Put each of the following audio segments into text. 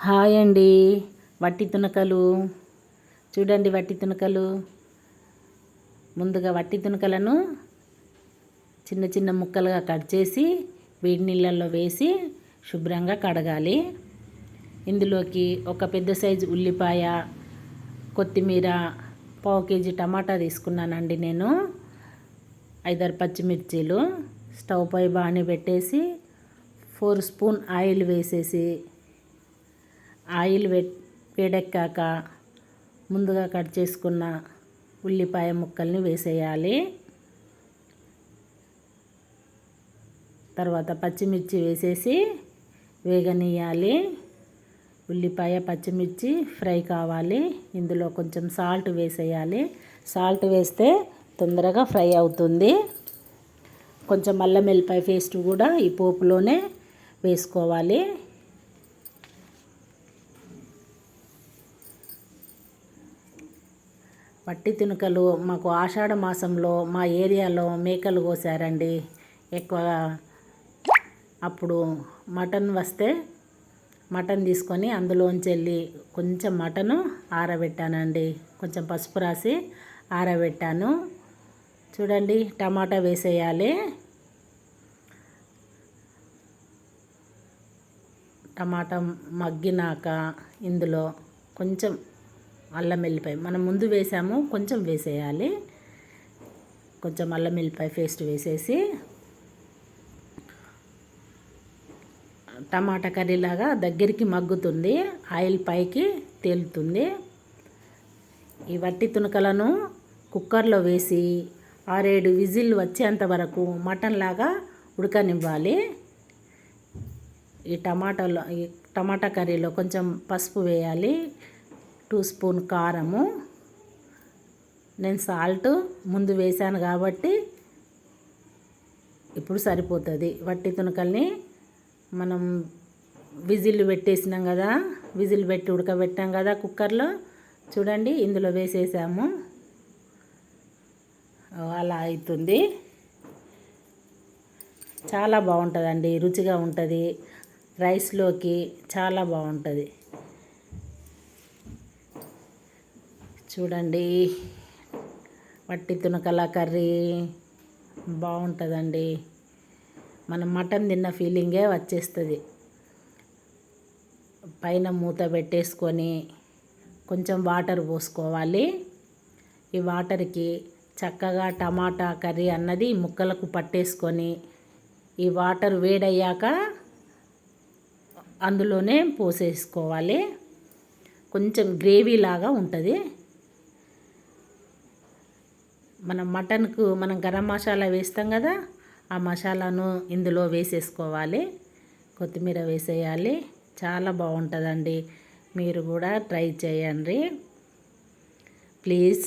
Hi అండి. వట్టి తునకలు చూడండి. వట్టి తునకలు ముందుగా వట్టి తునకలను చిన్న చిన్న ముక్కలుగా కట్ చేసి వేడి నీళ్ళల్లో వేసి శుభ్రంగా కడగాలి. ఇందులోకి ఒక పెద్ద సైజు ఉల్లిపాయ, కొత్తిమీర, పావు కేజీ టమాటా తీసుకున్నానండి. నేను 5-6 పచ్చిమిర్చీలు స్టవ్ పై బాణీ పెట్టేసి 4 స్పూన్ ఆయిల్ వేసేసి ఆయిల్ వేడెక్కాక ముందుగా కట్ చేసుకున్న ఉల్లిపాయ ముక్కల్ని వేసేయాలి. తర్వాత పచ్చిమిర్చి వేసేసి వేగనీయాలి. ఉల్లిపాయ పచ్చిమిర్చి ఫ్రై కావాలి. ఇందులో కొంచెం సాల్ట్ వేసేయాలి. సాల్ట్ వేస్తే తొందరగా ఫ్రై అవుతుంది. కొంచెం అల్లం వెల్లిపాయ పేస్ట్ కూడా ఈ పోపులోనే వేసుకోవాలి. వట్టి తునకలు మాకు ఆషాఢ మాసంలో మా ఏరియాలో మేకలు కోసారండి. ఎక్కువగా అప్పుడు మటన్ వస్తే మటన్ తీసుకొని అందులోంచి వెళ్ళి కొంచెం మటను ఆరబెట్టానండి. కొంచెం పసుపు రాసి ఆరబెట్టాను. చూడండి, టమాటా వేసేయాలి. టమాటా మగ్గినాక ఇందులో కొంచెం అల్లం వెల్లిపాయ మనం ముందు వేసాము, కొంచెం వేసేయాలి. కొంచెం అల్లం వెల్లిపాయ పేస్ట్ వేసేసి టమాటా కర్రీలాగా దగ్గరికి మగ్గుతుంది. ఆయిల్ పైకి తేలుతుంది. ఈ వట్టి తునకలను కుక్కర్లో వేసి 6-7 విజిల్ వచ్చేంత వరకు మటన్ లాగా ఉడకనివ్వాలి. ఈ టమాటా కర్రీలో కొంచెం పసుపు వేయాలి. 2 స్పూన్ కారము. నేను సాల్ట్ ముందు వేసాను కాబట్టి ఇప్పుడు సరిపోతుంది. వట్టి తునకల్ని మనం విజిల్ పెట్టేసినాం కదా, విజిల్ పెట్టి ఉడకబెట్టాం కదా కుక్కర్లో. చూడండి, ఇందులో వేసేసాము. అలా అవుతుంది. చాలా బాగుంటుందండి, రుచిగా ఉంటుంది. రైస్లోకి చాలా బాగుంటుంది. చూడండి, వట్టి తునకల కర్రీ బాగుంటుందండి. మనం మటన్ తిన్న ఫీలింగే వచ్చేస్తుంది. పైన మూత పెట్టేసుకొని కొంచెం వాటర్ పోసుకోవాలి. ఈ వాటర్కి చక్కగా టమాటా కర్రీ అన్నది ముక్కలకు పట్టేసుకొని ఈ వాటర్ వేడయ్యాక అందులోనే పోసేసుకోవాలి. కొంచెం గ్రేవీ లాగా ఉంటుంది. మనం గరం మసాలా వేస్తాం కదా, ఆ మసాలాను ఇందులో వేసేసుకోవాలి. కొత్తిమీర వేసేయాలి. చాలా బాగుంటుందండి. మీరు కూడా ట్రై చేయండి. ప్లీజ్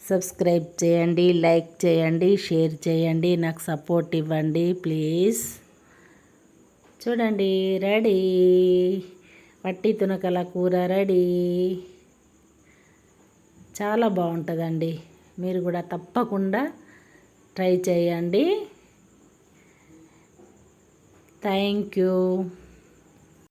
సబ్స్క్రైబ్ చేయండి, లైక్ చేయండి, షేర్ చేయండి, నాకు సపోర్ట్ ఇవ్వండి ప్లీజ్. చూడండి, రెడీ. వట్టి తునకల కూర రెడీ. చాలా బాగుంటుందండి. మీరు కూడా తప్పకుండా ట్రై చేయండి. Thank you.